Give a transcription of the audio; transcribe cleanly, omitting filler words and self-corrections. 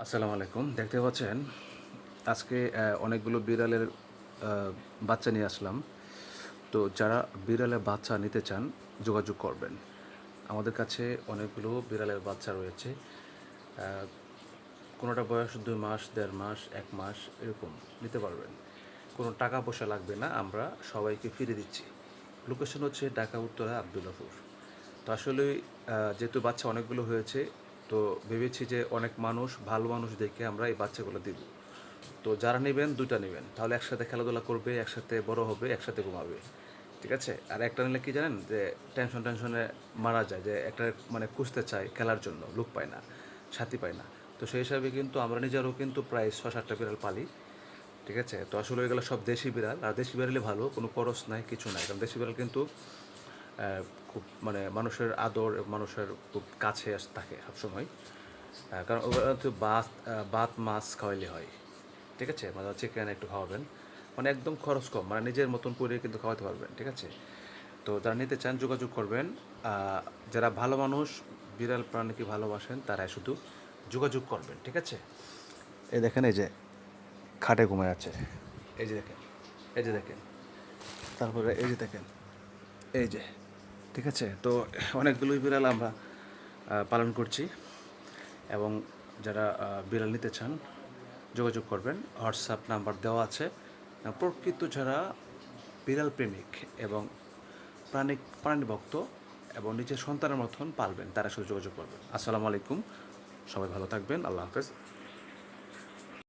আসসালামু আলাইকুম। দেখতে পাচ্ছেন আজকে অনেকগুলো বিড়ালের বাচ্চা নিয়ে আসলাম। তো যারা বিড়ালের বাচ্চা নিতে চান যোগাযোগ করবেন। আমাদের কাছে অনেকগুলো বিড়ালের বাচ্চা রয়েছে। আ কোনোটা বয়স ২ মাস, ১.৫ মাস, ১ মাস এরকম নিতে পারবেন। কোনো টাকা পয়সা লাগবে না। আমরা সবাইকে ফিরিয়ে দিচ্ছি। লোকেশন হচ্ছে ঢাকা উত্তরা আব্দুল্লাহপুর। তো আসলেই যেহেতু বাচ্চা অনেকগুলো হয়েছে, তো ভেবেছি যে অনেক মানুষ, ভালো মানুষ দেখে আমরা এই বাচ্চাগুলো দিব। তো যারা নেবেন ২ টা নেবেন। তাহলে একসাথে খেলাধুলা করবে, একসাথে বড় হবে, একসাথে ঘুমাবে। ঠিক আছে? আর একটা নিলে কি জানেন? যে টেনশনে মারা যায়। যে একটা মানে খুঁজতে চায় খেলার জন্য, লোক পায় না, সাথী পায় না। তো সেই হিসাবে কিন্তু আমরা নিজেরাও কিন্তু প্রায় ৬-৭ টা বিড়াল পালি। ঠিক আছে? তো আসলে এগুলো সব দেশি বিড়াল। আর দেশি বিড়ালই ভালো, কোনো খরচ নাই, কিছু নাই। কারণ দেশি বিড়াল কিন্তু খুব মানে মানুষের আদর এবং মানুষের খুব কাছে থাকে সবসময়। কারণ ওরা তো ভাত মাছ খাওয়াইলে হয়। ঠিক আছে? মানে চিকেন একটু খাওয়াবেন। মানে একদম খরচ কম। মানে নিজের মতন করে কিন্তু খাওয়াতে পারবেন। ঠিক আছে? তো যারা নিতে চান যোগাযোগ করবেন। আ যারা ভালো মানুষ, বিড়াল প্রাণীকে ভালোবাসেন তারাই শুধু যোগাযোগ করবেন। ঠিক আছে? এই দেখেন এই যে খাটে ঘুমায় আছে। এই যে দেখেন, এই যে দেখেন। তারপরে এই যে দেখেন, এই যে। ঠিক আছে? তো অনেকগুলোই বিড়াল আমরা পালন করছি এবং যারা বিড়াল নিতে চান যোগাযোগ করবেন। হোয়াটসঅ্যাপ নাম্বার দেওয়া আছে। প্রকৃত যারা বিড়াল প্রেমিক এবং প্রাণীভক্ত এবং নিজের সন্তানের মতন পালবেন তারা শুধু যোগাযোগ করবেন। আসসালামু আলাইকুম। সবাই ভালো থাকবেন। আল্লাহ হাফেজ।